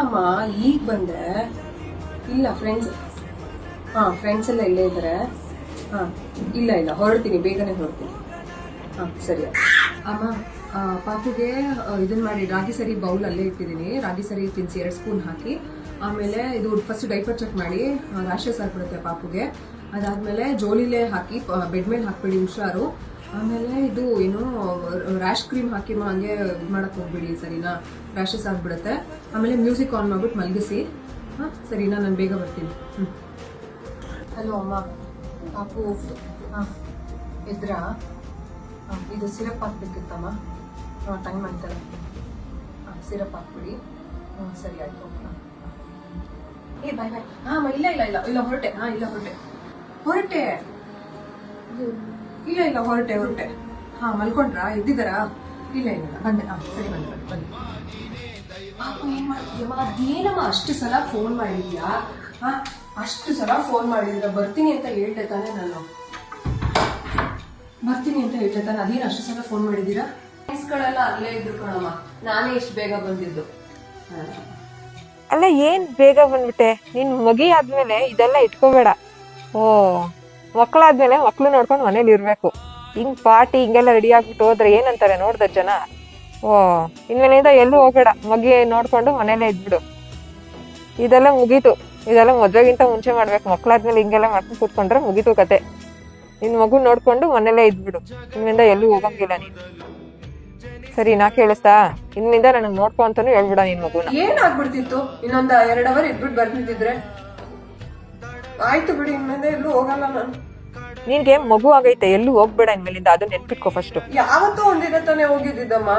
ಅಮ್ಮ ಈಗ ಬಂದೆ. ಇಲ್ಲ ಫ್ರೆಂಡ್ಸ್ ಫ್ರೆಂಡ್ಸ್ ಎಲ್ಲ ಇಲ್ಲೇ ಇದ್ದಾರೆ. ಇಲ್ಲ ಹೊರಡ್ತೀನಿ, ಬೇಗನೆ ಹೊರಡ್ತೀನಿ. ಸರಿ ಅಮ್ಮ. ಪಾಪುಗೆ ಇದನ್ನ ಮಾಡಿ ರಾಗಿ ಸರಿ ಬೌಲ್ ಅಲ್ಲೇ ಇಟ್ಟಿದ್ದೀನಿ. ರಾಗಿ ಸರಿ ತಿನ್ಸಿ 2 ಸ್ಪೂನ್ ಹಾಕಿ. ಆಮೇಲೆ ಇದು ಫಸ್ಟ್ ಡೈಪರ್ ಚೆಕ್ ಮಾಡಿ, ರ್ಯಾಷಸ್ ಆಗ್ಬಿಡುತ್ತೆ ಪಾಪುಗೆ. ಅದಾದ್ಮೇಲೆ ಜೋಲಿಲೆ ಹಾಕಿ ಬೆಡ್ ಮೇಲೆ ಹಾಕ್ಬಿಡಿ, ಹುಷಾರು. ಆಮೇಲೆ ಇದು ಏನು ರ್ಯಾಶ್ ಕ್ರೀಮ್ ಹಾಕಿ ಹಂಗೆ ಇದು ಮಾಡಕ್ ಹೋಗ್ಬಿಡಿ, ಸರಿನಾ? ರ್ಯಾಷಸ್ ಆಗ್ಬಿಡುತ್ತೆ. ಆಮೇಲೆ ಮ್ಯೂಸಿಕ್ ಆನ್ ಮಾಡ್ಬಿಟ್ಟು ಮಲಗಿಸಿ. ಸರಿನಾ? ನಾನು ಬೇಗ ಬರ್ತೀನಿ. ಹಲೋ ಅಮ್ಮ, ಪಾಪು ಇದ್ರಾ? ಇದು ಸಿರಪ್ ಹಾಕ್ಬೇಕಿತ್ತಮ್ಮ. ಟೈಮ್ ಆಯ್ತಲ್ಲ, ಸಿರಪ್ ಹಾಕ್ಬಿಡಿ. ಸರಿ ಆಯ್ತು. ಬಾಯ್. ಇಲ್ಲ ಹೊರಟೆ. ಹೊರಟೆ. ಮಲ್ಕೊಂಡ್ರಾ? ಎದ್ದಿದ್ದಾರಾ? ಇಲ್ಲ ಬಂದೆ. ಸರಿ ಬಂದೆ. ಪಾಪು ಏನ್ ಮಾಡ್ತೀಯಮ್ಮ? ಅದೇನಮ್ಮ ಅಷ್ಟು ಸಲ ಫೋನ್ ಮಾಡಿದ್ಯಾ? ಅಷ್ಟು ಸಲ ಫೋನ್ ಮಾಡಿದ್ರ ಬರ್ತೀನಿ ಅಂತ ಹೇಳ್ದೆ ತಾನೆ ನಾನು. ಅದೇನು ಅಷ್ಟು ಸಲ ಫೋನ್ ಮಾಡಿದೀರಾ? ಫ್ರೆಂಡ್ಸ್ಗಳೆಲ್ಲ ಅಲ್ಲೇ ಇದ್ರು ಕಣಮ್ಮ, ನಾನೇ ಇಷ್ಟು ಬೇಗ ಬಂದಿದ್ದು. ಅಲ್ಲ, ಏನ್ ಬೇಗ ಬಂದ್ಬಿಟ್ಟೆ? ನಿನ್ ಮಗಿ ಆದ್ಮೇಲೆ ಇದೆಲ್ಲ ಇಟ್ಕೋಬೇಡ. ಮಕ್ಕಳಾದ್ಮೇಲೆ ಮಕ್ಳು ನೋಡ್ಕೊಂಡು ಮನೇಲಿ ಇರ್ಬೇಕು. ಹಿಂಗ್ ಪಾರ್ಟಿ ಹಿಂಗೆಲ್ಲ ರೆಡಿ ಆಗ್ಬಿಟ್ಟು ಹೋದ್ರೆ ಏನಂತಾರೆ ನೋಡ್ದ ಜನ? ಇನ್ಮೇಲಿಂದ ಎಲ್ಲೂ ಹೋಗ್ಬೇಡ, ಮಗಿ ನೋಡ್ಕೊಂಡು ಮನೇಲೆ ಇದ್ಬಿಡು. ಇದೆಲ್ಲ ಮುಗೀತು. ಇದೆಲ್ಲ ಮದ್ವೆಗಿಂತ ಮುಂಚೆ ಮಾಡ್ಬೇಕು. ಮಕ್ಳಾದ್ಮೇಲೆ ಹಿಂಗೆಲ್ಲ ಮಾಡ್ಕೊಂಡು ಕೂತ್ಕೊಂಡ್ರೆ ಮುಗೀತು ಕತೆ. ನಿನ್ ಮಗು ನೋಡ್ಕೊಂಡು ಮನೇಲೆ ಇದ್ಬಿಡು. ಇನ್ಮಿಂದ ಎಲ್ಲೂ ಹೋಗಂಗಿಲ್ಲ ನೀನು. ಸರಿ, ನಾ ಕೇಳಿಸ್ತಾ? ಇನ್ಮಿಂದ ನನಗ್ ನೋಡ್ಕೊ ಅಂತಾನು ಹೇಳ್ಬಿಡ ನಿನ್ ಮಗುನ. ಏನಾಗ್ಬಿಡ್ತಿತ್ತು? ಇನ್ನೊಂದ್ 2 ಅವರ್ ಇದ್ಬಿಟ್ಟು ಬರ್ತಿದ್ರೆ ಆಯ್ತು ಬಿಡಿ. ಇನ್ಮೇಲೆ ಎಲ್ಲೂ ಹೋಗಲ್ಲ ನಾನು. ನಿನ್ಗೆ ಮಗು ಆಗೈತೆ, ಎಲ್ಲೂ ಹೋಗ್ಬೇಡ ಇನ್ಮೇಲಿಂದ. ಅದನ್ನ ನೆನ್ಪಿಟ್ಕೋ ಫಸ್ಟ್. ಯಾವತ್ತೂ ಒಂದಿನ ತಾನೇ ಹೋಗಿದ್ದಮ್ಮ.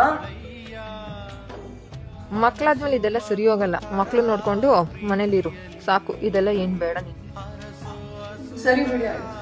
ಮಕ್ಳಾದ್ಮೇಲೆ ಇದೆಲ್ಲ ಸರಿ ಹೋಗಲ್ಲ. ಮಕ್ಳು ನೋಡ್ಕೊಂಡು ಮನೇಲಿರು ಸಾಕು. ಇದೆಲ್ಲ ಏನ್ ಬೇಡ ನಿನ್ಗೆ. ಸರಿ ಬಿಡಿ ಆಯ್ತು.